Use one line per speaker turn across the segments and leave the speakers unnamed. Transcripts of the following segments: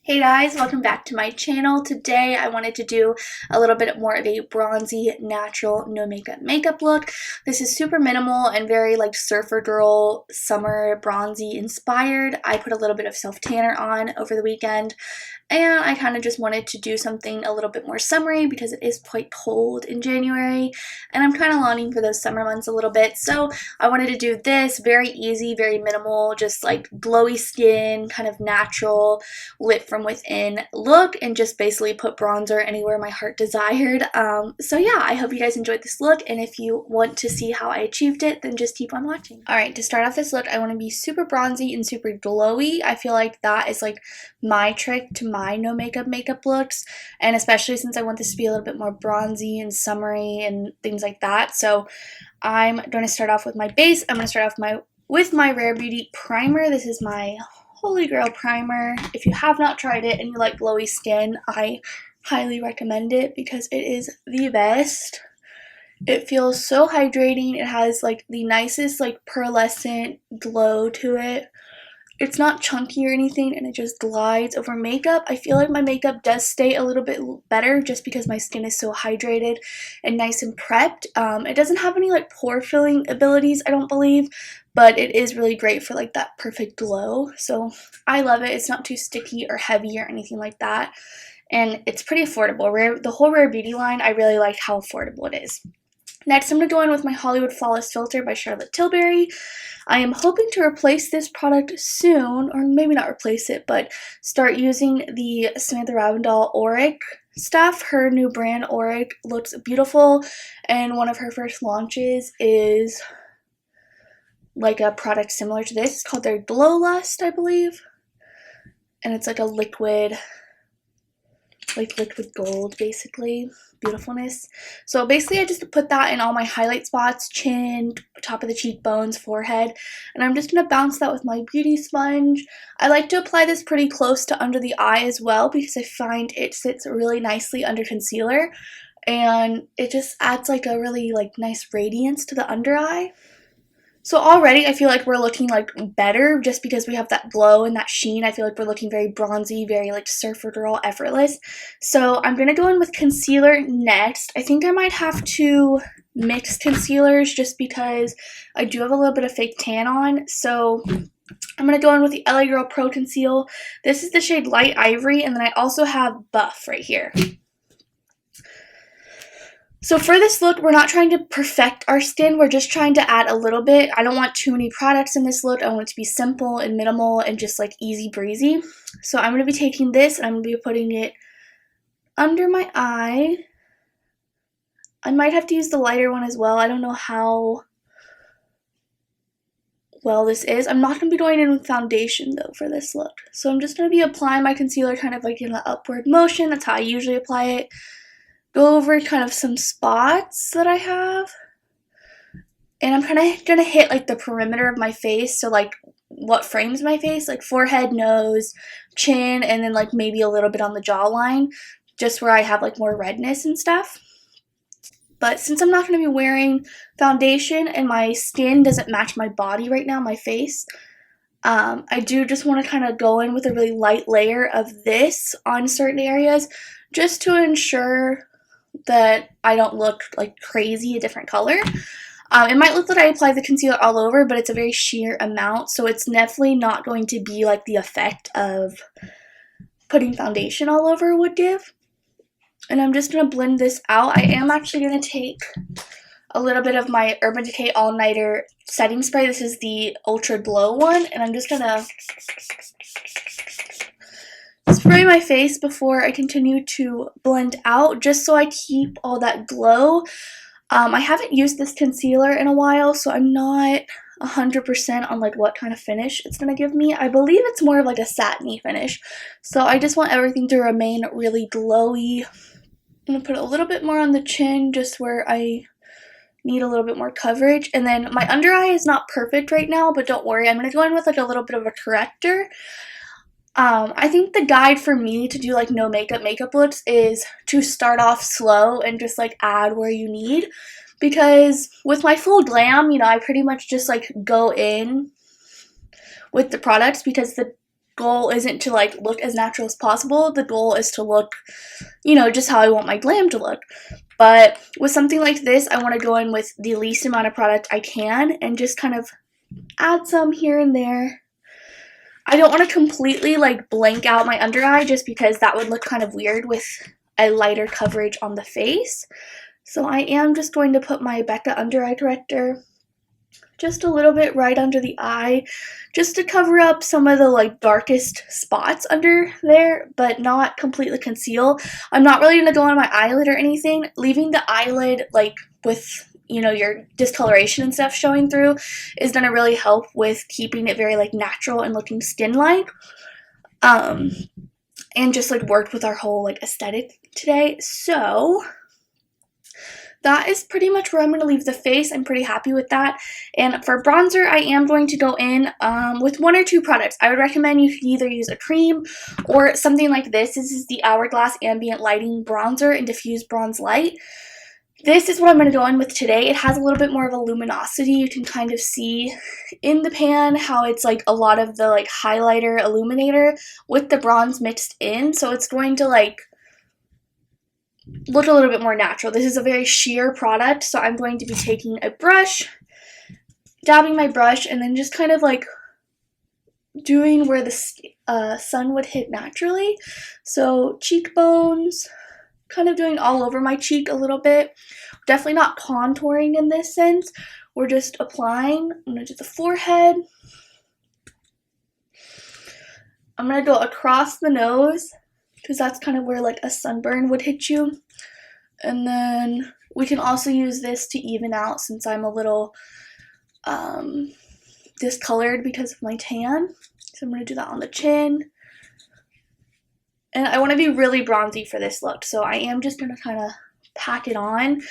Hey guys, welcome back to my channel. Today I wanted to do a little bit more of a bronzy, natural, no makeup look. This is super minimal and very like surfer girl, summer bronzy inspired. I put a little bit of self-tanner on over the weekend and I kind of just wanted to do something a little bit more summery because it is quite cold in January and I'm kind of longing for those summer months a little bit. So I wanted to do this very easy, very minimal, just like glowy skin, kind of natural, lit from within look, and just basically put bronzer anywhere my heart desired. So yeah, I hope you guys enjoyed this look, and if you want to see how I achieved it, then just keep on watching. Alright, to start off this look, I want to be super bronzy and super glowy. I feel like that is like my trick to my no makeup looks, and especially since I want this to be a little bit more bronzy and summery and things like that. So I'm going to start off with my base. I'm going to start off with my Rare Beauty primer. This is my Holy Grail primer. If you have not tried it and you like glowy skin, I highly recommend it because it is the best. It feels so hydrating. It has like the nicest like pearlescent glow to it. It's not chunky or anything, and it just glides over makeup. I feel like my makeup does stay a little bit better just because my skin is so hydrated and nice and prepped. It doesn't have any like pore filling abilities, I don't believe, but it is really great for like that perfect glow. So I love it. It's not too sticky or heavy or anything like that, and it's pretty affordable. The whole Rare Beauty line, I really like how affordable it is. Next, I'm going to go in with my Hollywood Flawless Filter by Charlotte Tilbury. I am hoping to replace this product soon, or maybe not replace it, but start using the Samantha Ravndal Auric stuff. Her new brand, Auric, looks beautiful, and one of her first launches is like a product similar to this. It's called their Glow Lust, I believe, and it's like a liquid gold, basically. Beautifulness. So basically I just put that in all my highlight spots, chin, top of the cheekbones, forehead, and I'm just going to bounce that with my beauty sponge. I like to apply this pretty close to under the eye as well because I find it sits really nicely under concealer, and it just adds like a really like nice radiance to the under eye. So already I feel like we're looking like better just because we have that glow and that sheen. I feel like we're looking very bronzy, very like surfer girl, effortless. So I'm going to go in with concealer next. I think I might have to mix concealers just because I do have a little bit of fake tan on. So I'm going to go in with the LA Girl Pro Conceal. This is the shade Light Ivory, and then I also have Buff right here. So for this look, we're not trying to perfect our skin, we're just trying to add a little bit. I don't want too many products in this look. I want it to be simple and minimal and just like easy breezy. So I'm going to be taking this and I'm going to be putting it under my eye. I might have to use the lighter one as well. I don't know how well this is. I'm not going to be going in with foundation though for this look. So I'm just going to be applying my concealer kind of like in an upward motion. That's how I usually apply it. Go over kind of some spots that I have, and I'm kind of gonna hit like the perimeter of my face, so like what frames my face, like forehead, nose, chin, and then like maybe a little bit on the jawline, just where I have like more redness and stuff. But since I'm not going to be wearing foundation and my skin doesn't match my body right now, my face, I do just want to kind of go in with a really light layer of this on certain areas just to ensure that I don't look like crazy a different color. It might look that I apply the concealer all over, but it's a very sheer amount, so it's definitely not going to be like the effect of putting foundation all over would give. And I'm just going to blend this out. I am actually going to take a little bit of my Urban Decay All Nighter setting spray. This is the Ultra Glow one, and I'm just going to spray my face before I continue to blend out, just so I keep all that glow. I haven't used this concealer in a while, so I'm not 100% on like what kind of finish it's going to give me. I believe it's more of like a satiny finish, so I just want everything to remain really glowy. I'm going to put a little bit more on the chin, just where I need a little bit more coverage. And then my under eye is not perfect right now, but don't worry, I'm going to go in with like a little bit of a corrector. I think the guide for me to do like no makeup looks is to start off slow and just like add where you need, because with my full glam, you know, I pretty much just like go in with the products because the goal isn't to like look as natural as possible. The goal is to look, you know, just how I want my glam to look. But with something like this, I want to go in with the least amount of product I can and just kind of add some here and there. I don't want to completely like blank out my under eye just because that would look kind of weird with a lighter coverage on the face. So I am just going to put my Becca under eye corrector just a little bit right under the eye, just to cover up some of the like darkest spots under there, but not completely conceal. I'm not really going to go on my eyelid or anything. Leaving the eyelid like with, you know, your discoloration and stuff showing through is going to really help with keeping it very like natural and looking skin-like. And just like worked with our whole like aesthetic today. So that is pretty much where I'm going to leave the face. I'm pretty happy with that. And for bronzer, I am going to go in with 1 or 2 products. I would recommend you can either use a cream or something like this. This is the Hourglass Ambient Lighting Bronzer in Diffuse Bronze Light. This is what I'm going to go in with today. It has a little bit more of a luminosity. You can kind of see in the pan how it's like a lot of the like highlighter illuminator with the bronze mixed in. So it's going to like look a little bit more natural. This is a very sheer product, so I'm going to be taking a brush, dabbing my brush, and then just kind of like doing where the sun would hit naturally. So cheekbones, kind of doing all over my cheek a little bit. Definitely not contouring in this sense. We're just applying. I'm going to do the forehead. I'm going to go across the nose because that's kind of where like a sunburn would hit you. And then we can also use this to even out since I'm a little discolored because of my tan. So I'm going to do that on the chin. And I want to be really bronzy for this look, so I am just going to kind of pack it on.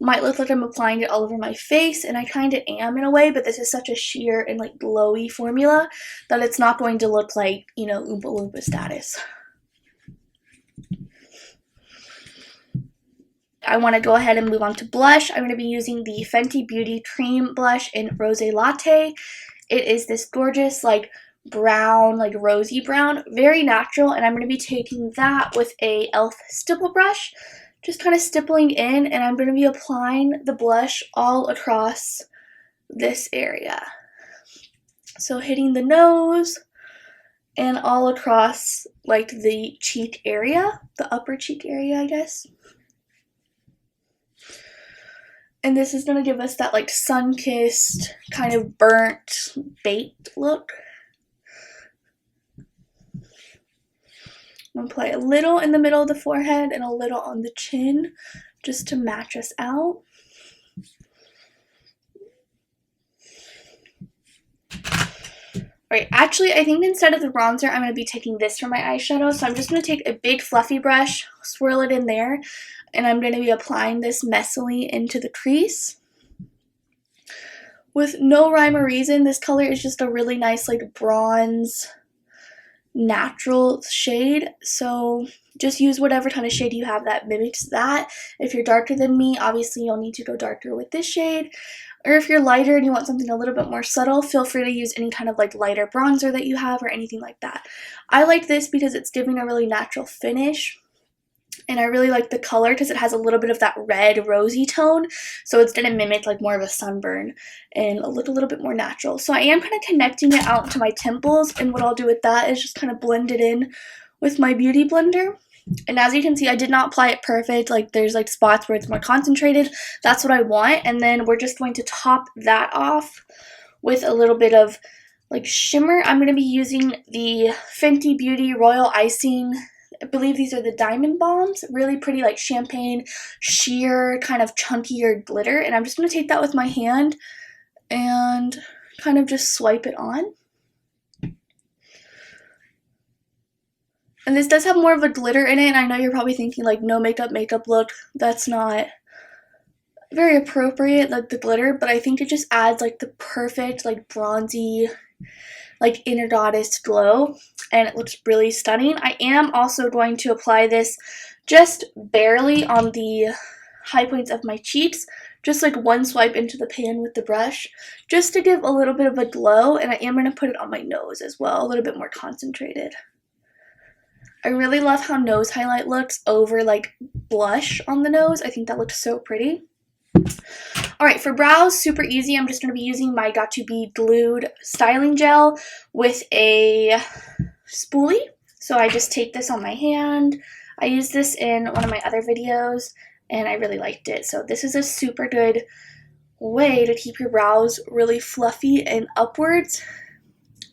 Might look like I'm applying it all over my face, and I kind of am in a way, but this is such a sheer and like glowy formula that it's not going to look like, you know, Oompa Loompa status. I want to go ahead and move on to blush. I'm going to be using the Fenty Beauty Cream Blush in Rosé Latte. It is this gorgeous like brown, like rosy brown, very natural, and I'm going to be taking that with a e.l.f. stipple brush, just kind of stippling in, and I'm going to be applying the blush all across this area. So hitting the nose and all across like the cheek area, the upper cheek area, I guess. And this is going to give us that like sun-kissed, kind of burnt, baked look. I'm going to apply a little in the middle of the forehead and a little on the chin just to match us out. Alright, actually I think instead of the bronzer I'm going to be taking this for my eyeshadow. So I'm just going to take a big fluffy brush, swirl it in there, and I'm going to be applying this messily into the crease. With no rhyme or reason, this color is just a really nice like bronze natural shade, so just use whatever kind of shade you have that mimics that. If you're darker than me, obviously you'll need to go darker with this shade, or if you're lighter and you want something a little bit more subtle, feel free to use any kind of like lighter bronzer that you have or anything like that. I like this because it's giving a really natural finish, and I really like the color because it has a little bit of that red rosy tone, so it's going to mimic like more of a sunburn and look a little bit more natural. So I am kind of connecting it out to my temples, and what I'll do with that is just kind of blend it in with my beauty blender. And as you can see, I did not apply it perfect. Like there's like spots where it's more concentrated. That's what I want. And then we're just going to top that off with a little bit of like shimmer. I'm going to be using the Fenty Beauty Royal Icing. I believe these are the Diamond Bombs. Really pretty like champagne, sheer, kind of chunkier glitter. And I'm just going to take that with my hand and kind of just swipe it on. And this does have more of a glitter in it. And I know you're probably thinking like no makeup look. That's not very appropriate, like the glitter. But I think it just adds like the perfect like bronzy, like inner goddess glow, and it looks really stunning. I am also going to apply this just barely on the high points of my cheeks, just like one swipe into the pan with the brush, just to give a little bit of a glow, and I am going to put it on my nose as well, a little bit more concentrated. I really love how nose highlight looks over like blush on the nose. I think that looks so pretty. Alright, for brows, super easy. I'm just going to be using my Got2b Glued Styling Gel with a spoolie. So I just take this on my hand. I used this in one of my other videos, and I really liked it. So this is a super good way to keep your brows really fluffy and upwards.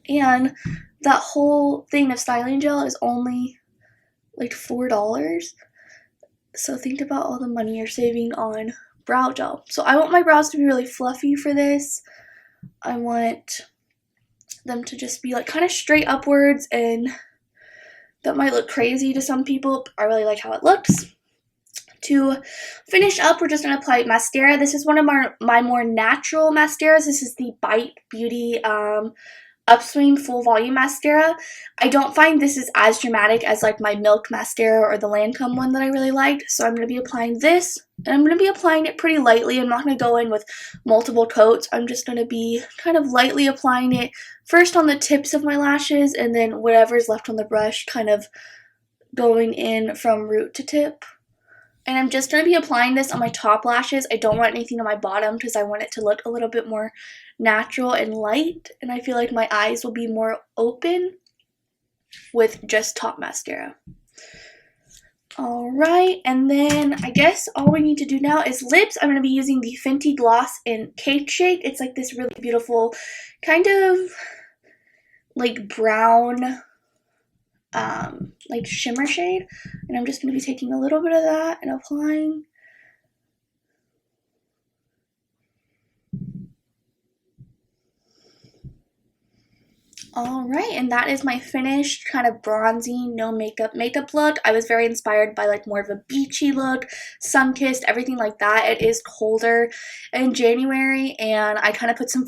And that whole thing of styling gel is only like $4. So think about all the money you're saving on brow gel. So I want my brows to be really fluffy for this. I want them to just be like kind of straight upwards, and that might look crazy to some people, but I really like how it looks. To finish up, we're just going to apply mascara. This is one of my more natural mascaras. This is the Bite Beauty Upswing Full Volume Mascara. I don't find this is as dramatic as like my Milk Mascara or the Lancome one that I really liked. So I'm going to be applying this, and I'm going to be applying it pretty lightly. I'm not going to go in with multiple coats. I'm just going to be kind of lightly applying it first on the tips of my lashes, and then whatever's left on the brush kind of going in from root to tip. And I'm just going to be applying this on my top lashes. I don't want anything on my bottom because I want it to look a little bit more natural and light. And I feel like my eyes will be more open with just top mascara. Alright, and then I guess all we need to do now is lips. I'm going to be using the Fenty Gloss in Cake Shake. It's like this really beautiful kind of like brown like shimmer shade, and I'm just going to be taking a little bit of that and applying. Alright, and that is my finished kind of bronzy, no makeup look. I was very inspired by like more of a beachy look, sun-kissed, everything like that. It is colder in January, and I kind of put some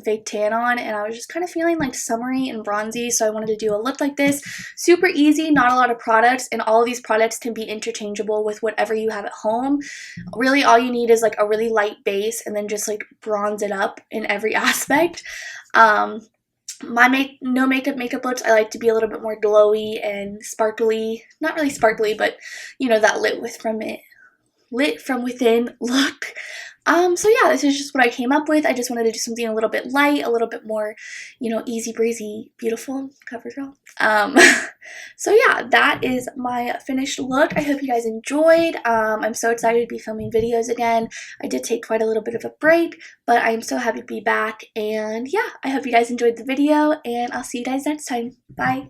fake tan on, and I was just kind of feeling like summery and bronzy, so I wanted to do a look like this. Super easy, not a lot of products, and all of these products can be interchangeable with whatever you have at home. Really, all you need is like a really light base, and then just like bronze it up in every aspect. My no makeup looks, I like to be a little bit more glowy and sparkly. Not really sparkly, but you know, that lit from within look. So yeah, this is just what I came up with. I just wanted to do something a little bit light, a little bit more, you know, easy breezy, beautiful, CoverGirl. So yeah, that is my finished look. I hope you guys enjoyed. I'm so excited to be filming videos again. I did take quite a little bit of a break, but I'm so happy to be back. And yeah, I hope you guys enjoyed the video, and I'll see you guys next time. Bye.